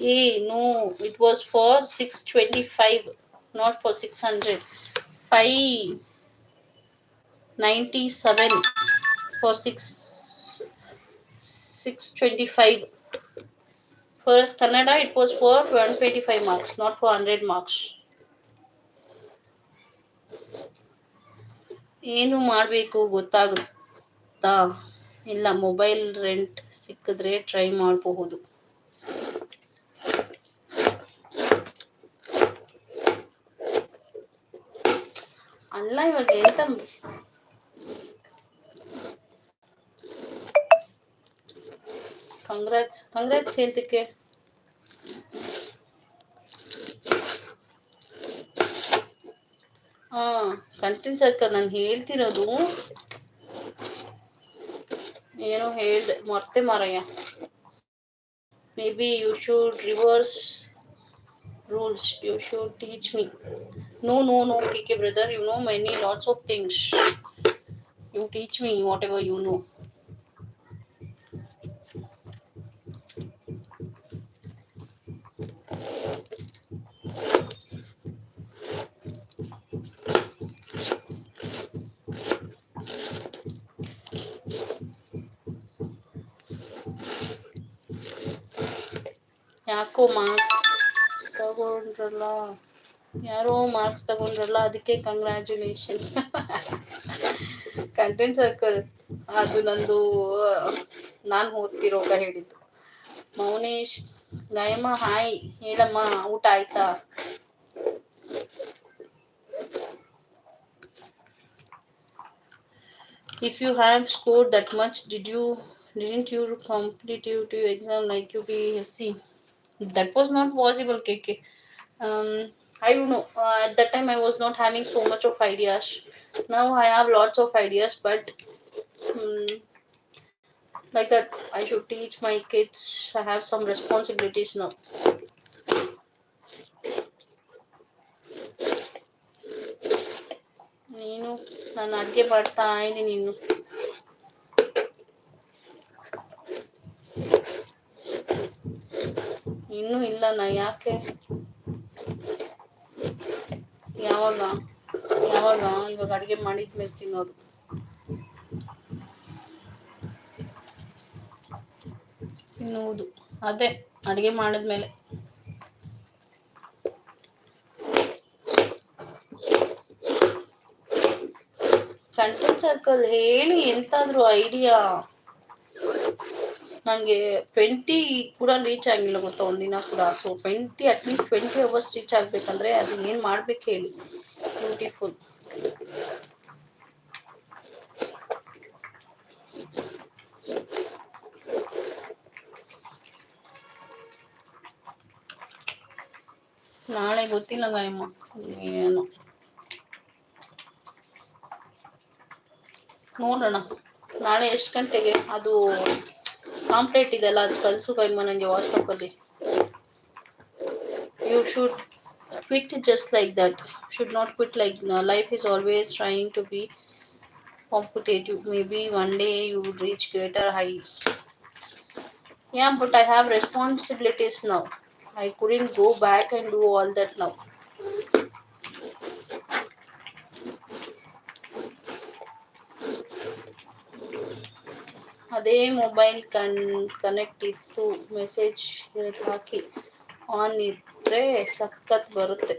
No, it was for 625, not for 600. 597 for 625. For us Kannada, it was for 125 marks, not for 100 marks. ಏನು ಮಾಡಬೇಕು ಗೊತ್ತಾಗುತ್ತಾ? ಇಲ್ಲ, mobile rent ಸಿಕ್ಕಿದ್ರೆ try ಮಾಡಬಹುದು. ಅಲ್ಲ, ಇವಾಗ ಎಂತ ಕಂಗ್ರಾಟ್ಸ್ ಎಂತಕ್ಕೆ? ಕಂಟೆಂಟ್ ಸರ್ಕಲ್ ನಾನು ಹೇಳ್ತಿರೋದು. ಏನೋ ಹೇಳ್ದೆ, ಮರ್ತೆ ಮಾರಯ್ಯ. Maybe you should reverse rules. You should teach me. No, KK brother, you know lots of things. You teach me whatever you know. ಯಾಕೋ ಮಾರ್ಕ್ಸ್ ತಗೊಂಡ್ರಲ್ಲ, ಅದಕ್ಕೆ ಕಂಗ್ರ್ಯಾಚುಲೇಷನ್ಸ್. ಕಂಟೆಂಟ್ ಸರ್ಕಲ್ ಅದು ನಂದು, ನಾನು ಓದ್ತಿರೋಗ ಹೇಳಿದ್ದು. ಮೌನೇಶ್ ಗಾಯಮ್ಮ, ಹಾಯ್ ಹೇಳಮ್ಮ, ಊಟ ಆಯ್ತಾ? If you have scored that much, didn't you competitive exam like UPSC? That was not possible, KK. I don't know. At that time, I was not having so much of ideas. Now I have lots of ideas, but like that, I should teach my kids. I have some responsibilities now. ನಾನು ಅಡುಗೆ ಮಾಡ್ತಾ ಇದ್ದೀನಿ. ಇನ್ನೂ ಇಲ್ಲ. ಯಾಕೆ? ಯಾವಾಗ ಇವಾಗ ಅಡುಗೆ ಮಾಡಿದ್ಮೇಲೆ ತಿನ್ನೋದು. ತಿನ್ನುವುದು ಅದೇ ಅಡುಗೆ ಮಾಡಿದ್ಮೇಲೆ. ಕಂಟೆಂಟ್ ಸರ್ಕಲ್ ಹೇಳಿ ಎಂತಾದ್ರೂ ಐಡಿಯಾ. ನನಗೆ 20 ಕೂಡ ರೀಚ್ ಆಗಿಲ್ಲ ಗೊತ್ತಾ, ಒಂದಿನ ಕೂಡ. ಸೊ ಅಟ್ಲೀಸ್ಟ್ 20 ಅವರ್ಸ್ ರೀಚ್ ಆಗಬೇಕಂದ್ರೆ ಅದು ಏನು ಮಾಡ್ಬೇಕು ಹೇಳಿ? ಬ್ಯೂಟಿಫುಲ್. ನಾಳೆ ಗೊತ್ತಿಲ್ಲ ಗಾಯಮ್ಮ, ಏನು ನೋಡೋಣ. ನಾಳೆ ಎಷ್ಟು ಗಂಟೆಗೆ ಅದು ಕಾಂಪ್ಲೇಟ್ ಇದೆಲ್ಲ, ಅದು ಕಳಿಸು ಗಾಯಮ್ಮ ನನಗೆ ವಾಟ್ಸಪ್ಪಲ್ಲಿ. You should quit just like that. Should not quit like life is always trying to be competitive. Maybe one day you would reach greater high. Yeah, but I have responsibilities now. I couldn't go back and do all that now. ಅದೇ mobile connect ಇತ್ತು, message hockey on ಇಟ್ಟರೆ ಸಖತ್ ಬರುತ್ತೆ.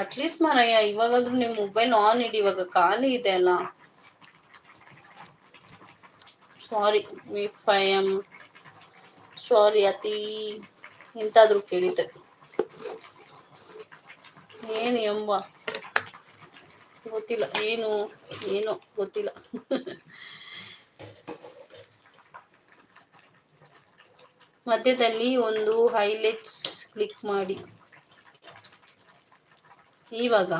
At least ಮಾರಯ್ಯ, ಇವಾಗಾದ್ರೂ ನಿಮ್ಮ mobile on ಇಡಿ, ಇವಾಗ ಖಾಲಿ ಇದೆ ಅಲ್ಲ. Sorry if I am sorry ಅತಿ ಎಂತಾದ್ರೂ ಕೇಳಿದ್ರೆ. ಏನು ಎಂಬ ಗೊತ್ತಿಲ್ಲ, ಏನೋ ಗೊತ್ತಿಲ್ಲ. ಮಧ್ಯದಲ್ಲಿ ಒಂದು ಹೈಲೈಟ್ಸ್ ಕ್ಲಿಕ್ ಮಾಡಿ. ಇವಾಗ